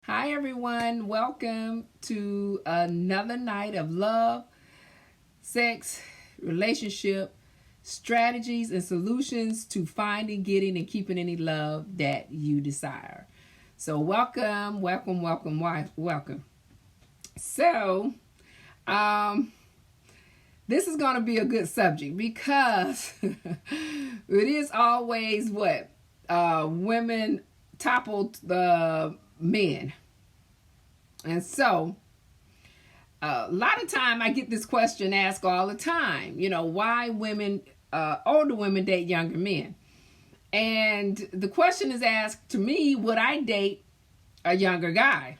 Hi, everyone. Welcome to another night of love, sex, relationship, strategies, and solutions to finding, getting, and keeping any love that you desire. So, welcome. So, um, this is going to be a good subject because it is always what women toppled the men. And so, a lot of time I get this question asked all the time, why older women date younger men. And the question is asked to me, would I date a younger guy?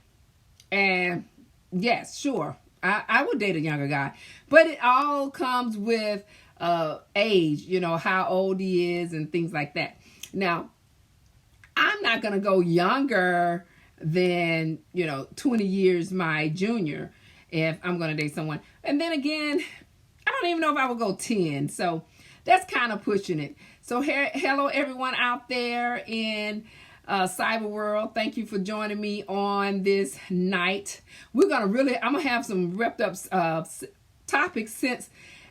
And yes, sure, I would date a younger guy. But it all comes with age, how old he is and things like that. Now, I'm not going to go younger than 20 years my junior if I'm going to date someone. And then again, I don't even know if I would go 10. So that's kind of pushing it. So hello everyone out there in cyber world. Thank you for joining me on this night. I'm gonna have some wrapped up topics since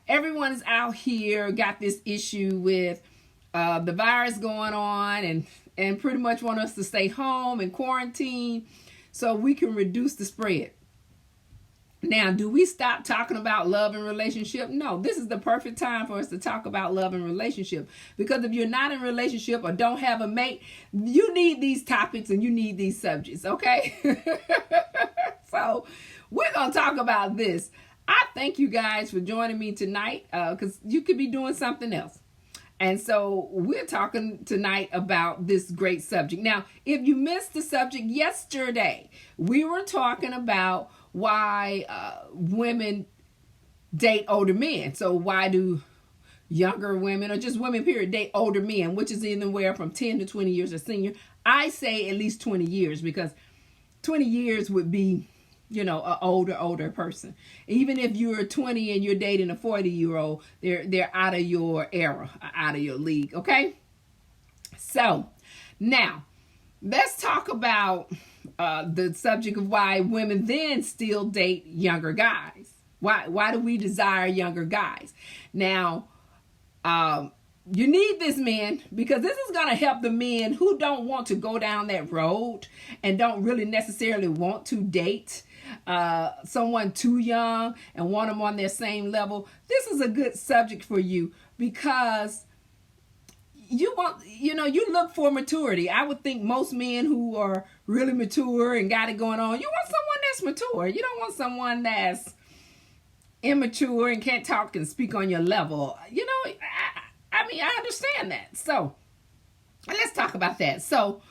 everyone's out here got this issue with the virus going on and pretty much want us to stay home and quarantine so we can reduce the spread. Now, do we stop talking about love and relationship? No, this is the perfect time for us to talk about love and relationship. Because if you're not in a relationship or don't have a mate, you need these topics and you need these subjects, okay? So we're going to talk about this. I thank you guys for joining me tonight because you could be doing something else. And so we're talking tonight about this great subject. Now, if you missed the subject yesterday, we were talking about why women date older men. So why do younger women or just women period date older men, which is anywhere from 10 to 20 years or senior? I say at least 20 years because 20 years would be an older person. Even if you're 20 and you're dating a 40-year-old, they're out of your era, out of your league, okay? So, now, let's talk about the subject of why women then still date younger guys. Why do we desire younger guys? Now, you need this, men, because this is going to help the men who don't want to go down that road and don't really necessarily want to date someone too young and want them on their same level. This is a good subject for you because you look for maturity. I would think most men who are really mature and got it going on, you want someone that's mature. You don't want someone that's immature and can't talk and speak on your level. I understand that. So let's talk about that. So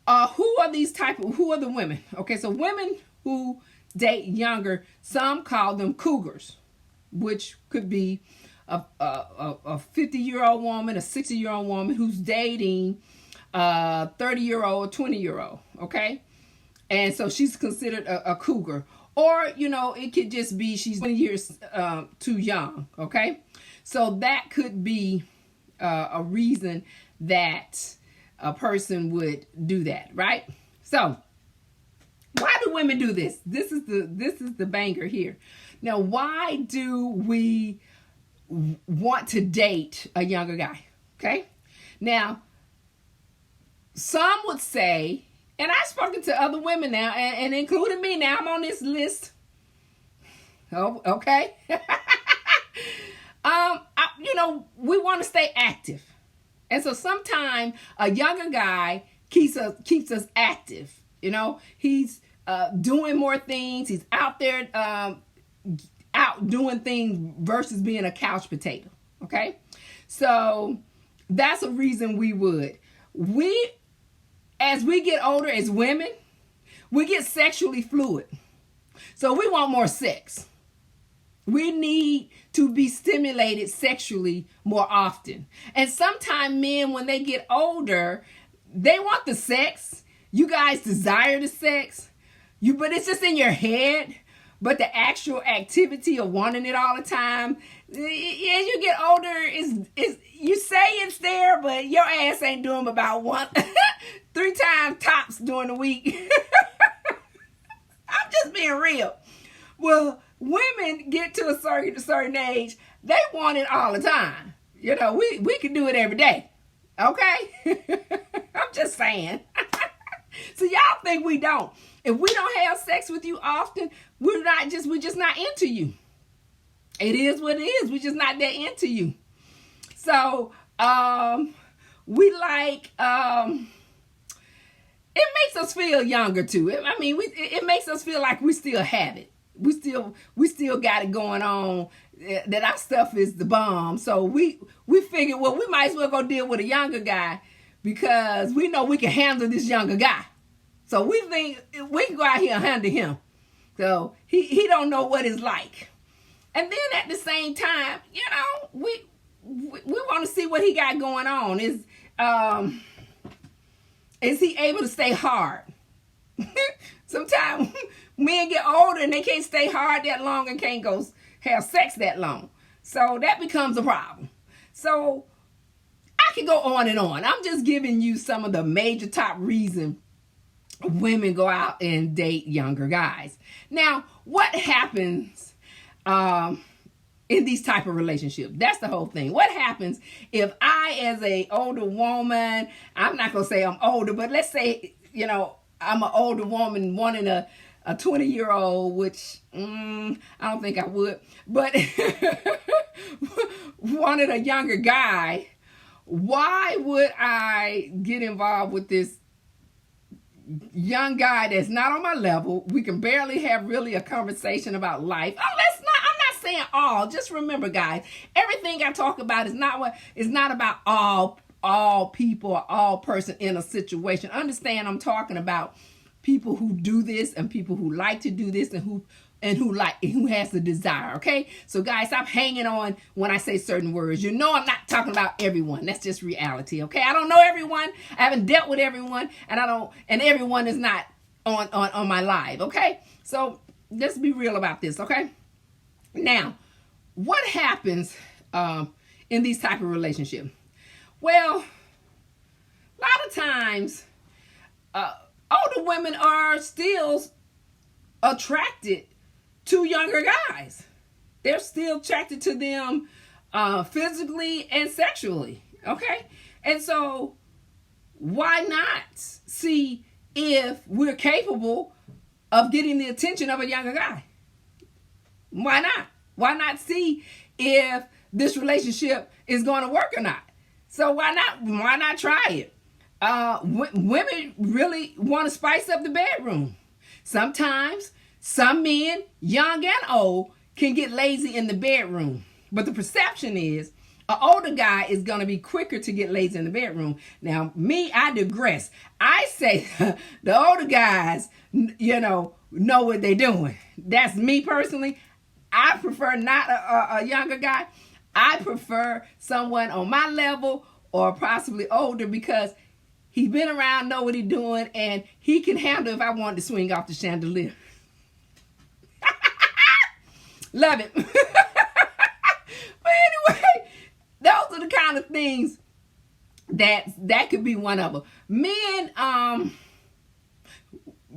who are the women? Okay, so women who date younger, some call them cougars, which could be a 50-year-old woman, a 60-year-old woman who's dating a 30-year-old, 20-year-old, okay? And so she's considered a cougar. Or, it could just be she's 20 years too young, okay? So that could be a reason that a person would do that, right? So why do women do this? This is the banger here. Now, why do we want to date a younger guy? Okay? Now, some would say, and I've spoken to other women now, and including me now, I'm on this list. Oh, okay. We want to stay active. And so sometimes a younger guy keeps us active. He's doing more things. He's out there out doing things versus being a couch potato. Okay? So that's a reason we would. As we get older as women, we get sexually fluid. So we want more sex. We need to be stimulated sexually more often. And sometimes men, when they get older, they want the sex. You guys desire the sex. But it's just in your head. But the actual activity of wanting it all the time, as you get older, is you say it's there, but your ass ain't doing about 3 times tops during the week. real. Well, women get to a certain age, they want it all the time. You know, we can do it every day. Okay? I'm just saying. So y'all think we don't. If we don't have sex with you often, we're just not into you. It is what it is. We're just not that into you. So, we like, it makes us feel younger too. I mean, it makes us feel like we still have it. We still got it going on, that our stuff is the bomb. So we figured, well, we might as well go deal with a younger guy because we know we can handle this younger guy. So we think we can go out here and handle him. So he don't know what it's like. And then at the same time, you know, we want to see what he got going on. Is he able to stay hard? Sometimes men get older and they can't stay hard that long and can't go have sex that long. So that becomes a problem. So I can go on and on. I'm just giving you some of the major top reasons women go out and date younger guys. Now, what happens in these type of relationships? That's the whole thing. What happens if I, as a older woman, I'm not going to say I'm older, but let's say, you know, I'm an older woman wanting a 20-year-old, which I don't think I would, but wanted a younger guy. Why would I get involved with this young guy that's not on my level? We can barely have really a conversation about life. Oh, I'm not saying all. Just remember, guys, everything I talk about is not about all people or all person in a situation. Understand, I'm talking about people who do this and people who like to do this and who has the desire. Okay, so guys, stop hanging on when I say certain words. You know, I'm not talking about everyone. That's just reality. Okay, I don't know everyone. I haven't dealt with everyone, and everyone is not on my live. Okay, so let's be real about this. Okay, now what happens in these type of relationships? Well, a lot of times, older women are still attracted to younger guys. They're still attracted to them physically and sexually. Okay? And so, why not see if we're capable of getting the attention of a younger guy? Why not? Why not see if this relationship is going to work or not? So why not try it? Women really want to spice up the bedroom. Sometimes some men, young and old, can get lazy in the bedroom. But the perception is an older guy is going to be quicker to get lazy in the bedroom. Now, me, I digress. I say the older guys, you know what they're doing. That's me personally. I prefer not a younger guy. I prefer someone on my level or possibly older because he's been around, know what he's doing, and he can handle if I wanted to swing off the chandelier. Love it. But anyway, those are the kind of things that could be one of them. Men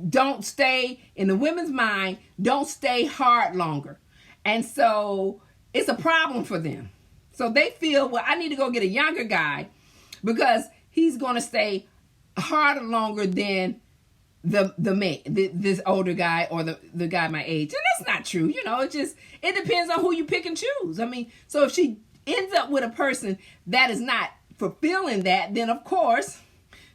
don't stay, in the women's mind, don't stay hard longer. And so it's a problem for them. So they feel, well, I need to go get a younger guy because he's going to stay harder longer than the man, this older guy or the guy my age. And that's not true. You know, it depends on who you pick and choose. I mean, so if she ends up with a person that is not fulfilling that, then of course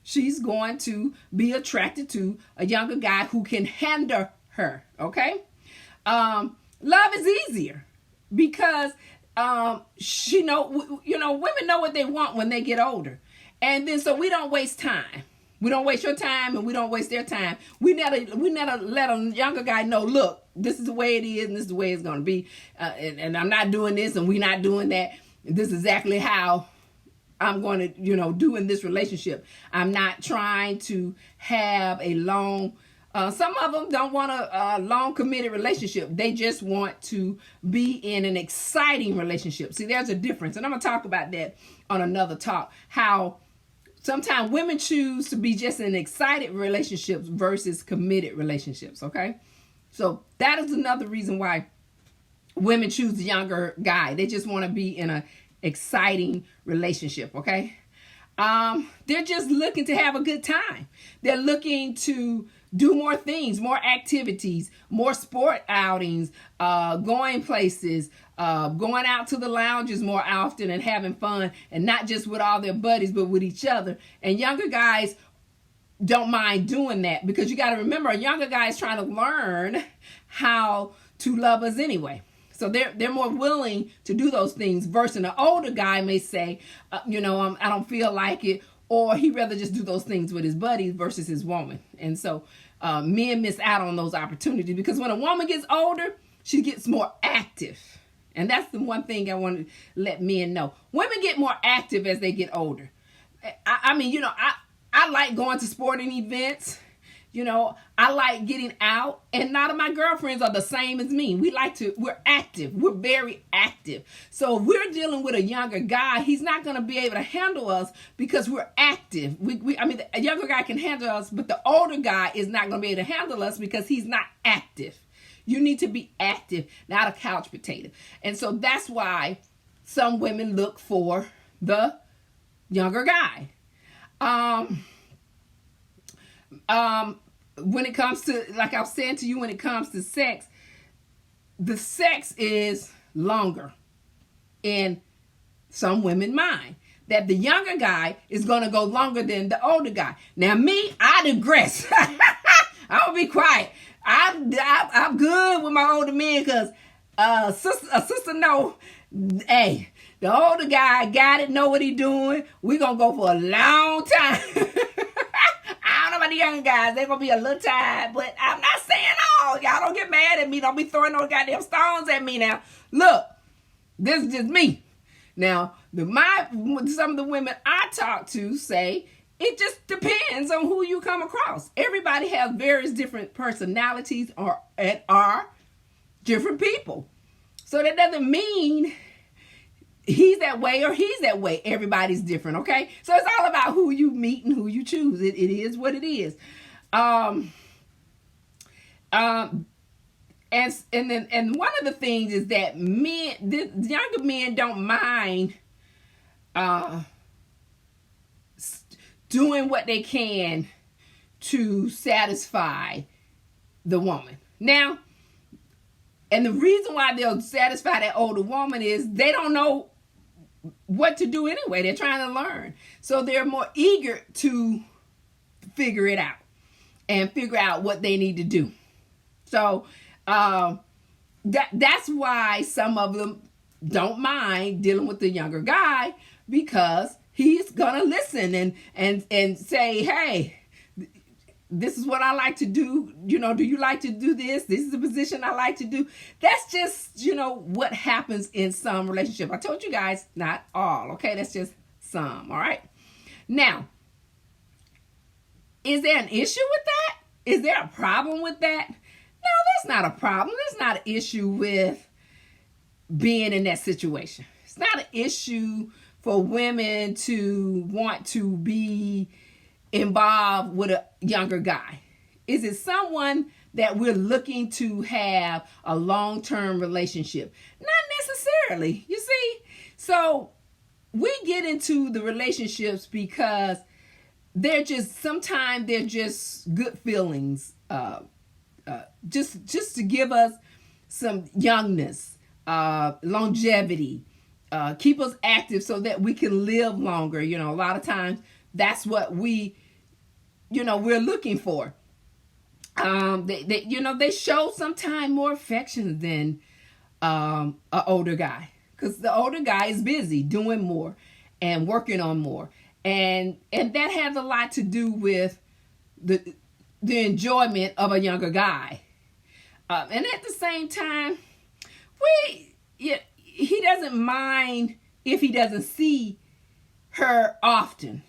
she's going to be attracted to a younger guy who can handle her. Okay. Love is easier because women know what they want when they get older. And then so we don't waste time. We don't waste your time and we don't waste their time. We never let a younger guy know, look, this is the way it is and this is the way it's going to be. And I'm not doing this and we're not doing that. This is exactly how I'm going to, do in this relationship. I'm not trying to have a long, some of them don't want a long committed relationship. They just want to be in an exciting relationship. See, there's a difference. And I'm going to talk about that on another talk, how sometimes women choose to be just in excited relationships versus committed relationships, okay? So that is another reason why women choose the younger guy. They just want to be in a exciting relationship, okay? They're just looking to have a good time. They're looking to do more things, more activities, more sport outings, going places, going out to the lounges more often and having fun, and not just with all their buddies, but with each other. And younger guys don't mind doing that, because you got to remember, a younger guy is trying to learn how to love us anyway. So they're more willing to do those things versus an older guy may say, I don't feel like it, or he'd rather just do those things with his buddies versus his woman. And so men miss out on those opportunities, because when a woman gets older, she gets more active. And that's the one thing I want to let men know. Women get more active as they get older. I like going to sporting events. I like getting out, and none of my girlfriends are the same as me. We're active. We're very active. So if we're dealing with a younger guy, he's not going to be able to handle us because we're active. A younger guy can handle us, but the older guy is not going to be able to handle us because he's not active. You need to be active, not a couch potato. And so that's why some women look for the younger guy. When it comes to, like I was saying to you, when it comes to sex, the sex is longer in some women's mind. That the younger guy is going to go longer than the older guy. Now me, I digress. I'm going to be quiet. I'm good with my older men, because a sister know, hey, the older guy got it, know what he doing. We going to go for a long time. I don't know about the young guys. They're going to be a little tired, but I'm not saying all. Y'all don't get mad at me. Don't be throwing no goddamn stones at me now. Look, this is just me. Now, some of the women I talk to say it just depends on who you come across. Everybody has various different personalities or are different people. So that doesn't mean he's that way or he's that way. Everybody's different, okay? So it's all about who you meet and who you choose. It is what it is. And one of the things is that the younger men don't mind doing what they can to satisfy the woman. Now, and the reason why they'll satisfy that older woman is they don't know what to do anyway. They're trying to learn. So they're more eager to figure it out and figure out what they need to do. So that's why some of them don't mind dealing with the younger guy, because he's gonna listen and say, hey, this is what I like to do. Do you like to do this? This is the position I like to do. That's just, what happens in some relationship. I told you guys, not all, okay? That's just some, all right? Now, is there an issue with that? Is there a problem with that? No, that's not a problem. That's not an issue with being in that situation. It's not an issue for women to want to be involved with a younger guy. Is it someone that we're looking to have a long-term relationship? Not necessarily, you see. So we get into the relationships because sometimes they're just good feelings, just to give us some youngness, longevity, keep us active so that we can live longer. A lot of times that's what we're looking for. They show sometimes more affection than an older guy, because the older guy is busy doing more and working on more, and that has a lot to do with the enjoyment of a younger guy. And at the same time, he doesn't mind if he doesn't see her often,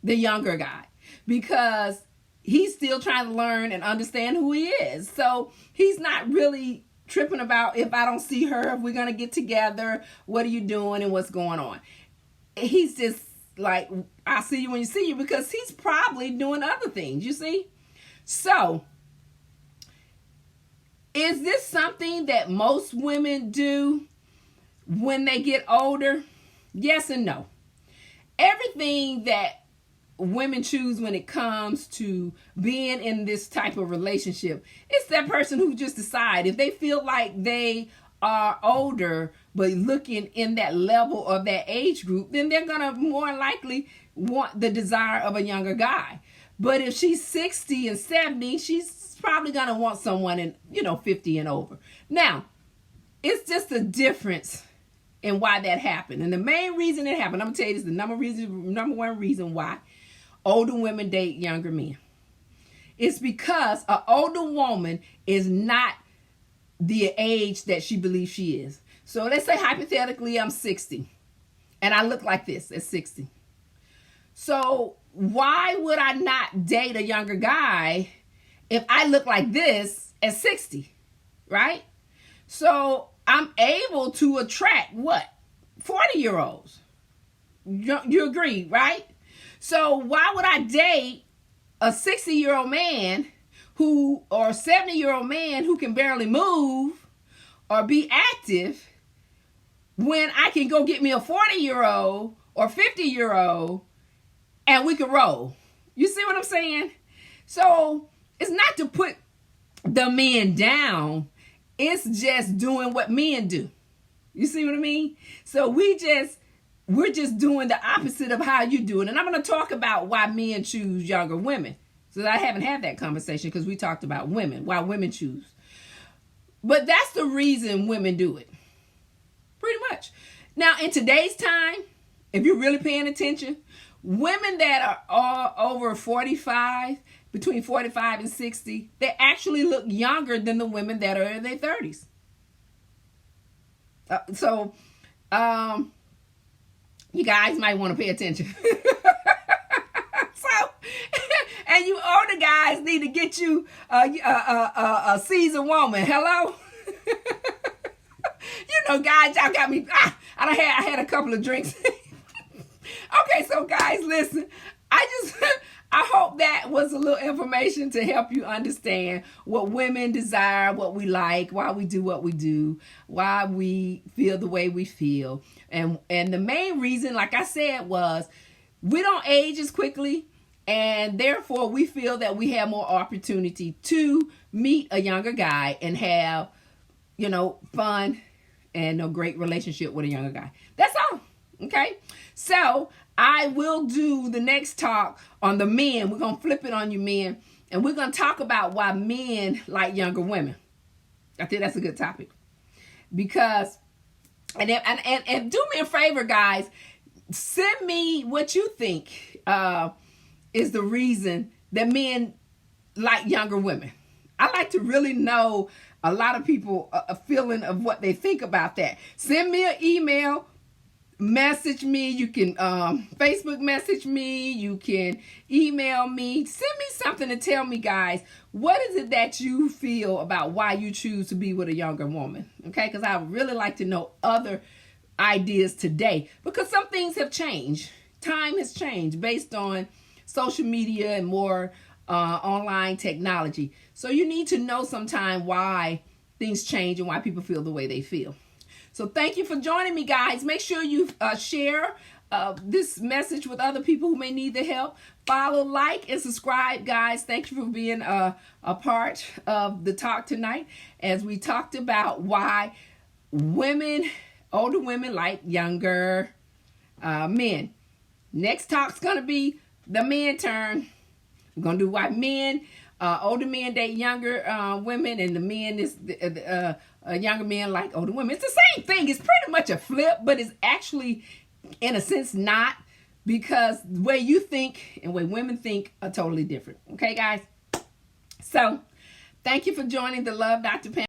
the younger guy, because he's still trying to learn and understand who he is. So he's not really tripping about if I don't see her, if we're going to get together, what are you doing and what's going on. He's just like, I'll see you when you see you, because he's probably doing other things, you see. So Is this something that most women do when they get older? Yes and no. Everything that women choose when it comes to being in this type of relationship, it's that person who just decide if they feel like they are older but looking in that level of that age group, then they're gonna more likely want the desire of a younger guy. But if she's 60 and 70, she's probably gonna want someone in 50 and over. Now, it's just a difference in why that happened. And the main reason it happened, I'm gonna tell you this, the number one reason why older women date younger men. It's because an older woman is not the age that she believes she is. So let's say hypothetically I'm 60 and I look like this at 60. So why would I not date a younger guy if I look like this at 60, right? So I'm able to attract what? 40-year-olds. You agree, right? So why would I date a 60-year-old man or a 70-year-old man who can barely move or be active when I can go get me a 40-year-old or 50-year-old and we can roll? You see what I'm saying? So it's not to put the men down. It's just doing what men do. You see what I mean? So we're just doing the opposite of how you do it. And I'm going to talk about why men choose younger women. So I haven't had that conversation because we talked about women, why women choose. But that's the reason women do it. Pretty much. Now, in today's time, if you're really paying attention, women that are all over 45, between 45 and 60, they actually look younger than the women that are in their 30s. You guys might want to pay attention. And you older guys need to get you a seasoned woman. Hello? Guys, y'all got me. I had a couple of drinks. Okay, so guys, listen. I hope that was a little information to help you understand what women desire, what we like, why we do what we do, why we feel the way we feel. And the main reason, like I said, was we don't age as quickly, and therefore we feel that we have more opportunity to meet a younger guy and have, fun and a great relationship with a younger guy. That's all. Okay? So I will do the next talk on the men. We're going to flip it on you men. And we're going to talk about why men like younger women. I think that's a good topic. Because, and do me a favor, guys. Send me what you think is the reason that men like younger women. I like to really know a lot of people a feeling of what they think about that. Send me an email. Message me. You can Facebook message me. You can email me. Send me something to tell me, guys, what is it that you feel about why you choose to be with a younger woman? Okay, because I would really like to know other ideas today, because some things have changed. Time has changed based on social media and more online technology. So you need to know sometime why things change and why people feel the way they feel. So thank you for joining me, guys. Make sure you share this message with other people who may need the help. Follow, like, and subscribe, guys. Thank you for being a part of the talk tonight as we talked about why older women like younger men. Next talk's going to be the men turn. We're going to do why older men date younger women, and the men is younger men like older women. It's the same thing. It's pretty much a flip, but it's actually, in a sense, not, because the way you think and the way women think are totally different. Okay, guys? So, thank you for joining the Love Dr. Pam